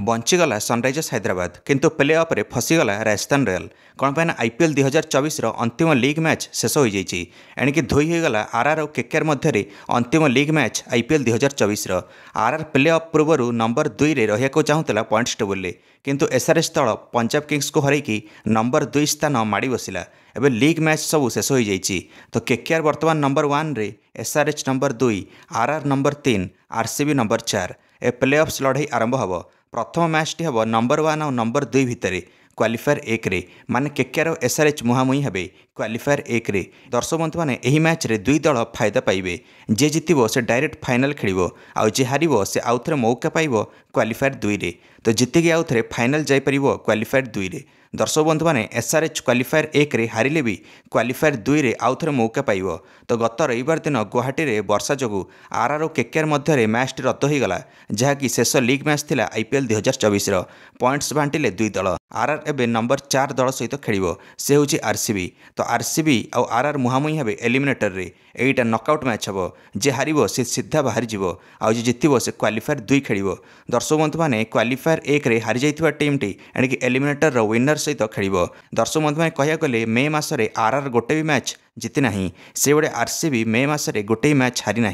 बंचीगला Sunrisers Hyderabad किंतु playoff रे फसीगला राजस्थान रॉयल कौन पाइन आईपीएल 2024 अंतिम लीग मैच शेष हो जाइए एणिकी धोई होगला आरआर और केकेआर मध्य अंतिम league match IPL 2024 RR play of पूर्व नंबर 2 रे रहिया चाहूला पॉइंट्स टेबुल किंतु एसआरएच दल पंजाब किंग्स को हरैकी नंबर 2 स्थान माड़ी बसिला। एवं लीग मैच सब शेष हो जाइए तो केकेआर बर्तमान नंबर 1 रे SRH number 2 RR number 3 RCB number 4 a play offs लड़ाई आरंभ हम। प्रथम मैचटी हम नंबर 1 और नंबर 2 भितर क्वालिफायर 1 रे माने केकेआर और एसआरएच मुहांमुही हे क्वालिफायर 1 रे। दर्शक बंधु मैंने यही मैच रे दुई दल फायदा पाइबे। जे जितब से डायरेक्ट फाइनल खेल आउ जे हार से आउ थे मौका पाइब क्वालिफायर 2 रे तो जीतिकी आउ थे फाइनल जापर क्वालिफायर 2 रे। दर्शक बंधु मैंने एसआरएच क्वालिफायर 1 रे हारिले भी क्वालिफायर 2 रे आउ थे मौका पाइब। तो गत रविवार दिन गुवाहाटी रे वर्षा जोगु आरआर और केकेआर मध्य मैचटी रद्द होगला जहाँकि शेष लीग मैच थिला आईपीएल 2024 पॉइंट्स बांटिले दुई दल। आरआर एवं नंबर 4 दल सहित खेल से हूँ आरसीबी तो आरसीबी और आरआर मुहांमुही हे एलिमिनेटर रे एटा नॉकआउट मैच हम जे हार से सीधा बाहर जीव आउ जे जितब से क्वालिफायर 2 खेल। दर्शक बंधु मैंने क्वालिफायर 1 रे हारी जाइथिबा टीमटी एणिकी एलिमिनेटर रो विनर सहित खेल। दर्शक बंधु मैंने कह गले मे मासरे आरआर गोटे भी मैच जीति ना से बड़े आरसीबी मे मासरे गोटे मैच हारी ना।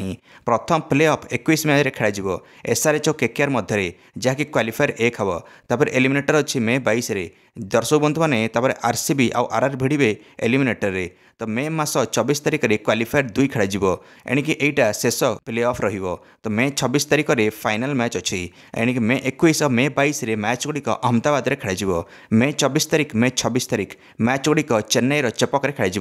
प्रथम प्ले ऑफ 21 मैच खेल एसआरएच और केकेआर मध्य जहाँकि क्वालिफायर 1 हम तापर एलिमिनेटर अच्छी मे 22 रे। दर्शक बंधु मैंने आरसीबी आउ आरआर भिड़े एलिमिनेटर रे तो मे मास 24 तारिख में क्वालिफायर 2 खेल एणिकी एटा शेष प्ले ऑफ रहिबो। तो मे 26 तारिख में फाइनल मैच अच्छी एणिकी मे 21 और मे 22 रे मैच गुड़िक अहमदाबाद रे खेल। मे 24 तारिख मे 26 तारिख मैच गुड़िक चेन्नईर चेपक खेल।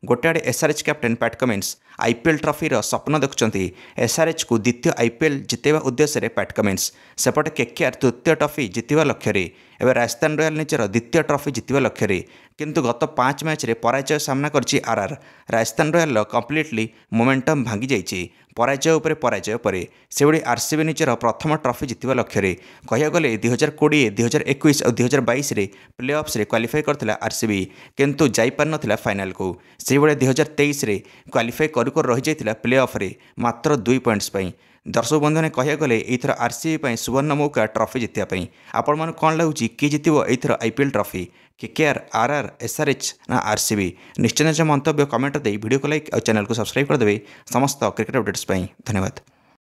गोटे आड़े SRH captain Pat Cummins IPL ट्रॉफीर स्वप्न देखुंट एसआरएच को द्वितीय आईपीएल जितेबा उद्देश्य पैट कमिन्स सेपटे केकेआर तृतीय ट्रॉफी जितवा लक्ष्य एवं राजस्थान रॉयल निजर द्वितीय ट्रॉफी जितवा लक्ष्य किंतु गत 5 मैच रे पराजय सामना करछि RR. Rajasthan royal completely momentum भांगी जाइछि पराजय उपर पराजय पर से बड़ी आरसीबी निजर प्रथम ट्रॉफी जितवा लक्ष्य कह गले 2020 2021 और 2022 रे प्ले ऑफ्स रे क्वालिफाई करथिला आरसीबी किंतु जाई पार नथिला फाइनल को। से बड़े 2023 रे क्वालिफाई करू रही जाइथिला प्ले ऑफ रे मात्र 2 पॉइंट्स पई। दर्शक बंधु ने कह गले एथर आरसीबी सुवर्ण मौका ट्रॉफी जितवाई। आपण मन कौन लगुच किए जितब एथर IPL trophy KKR RR SRH ना आरसीबी? निश्चय मंतव्य कमेंट दे वीडियो को लाइक और चैनल को सब्सक्राइब करदे। समस्त क्रिकेट अपडेट्स धन्यवाद।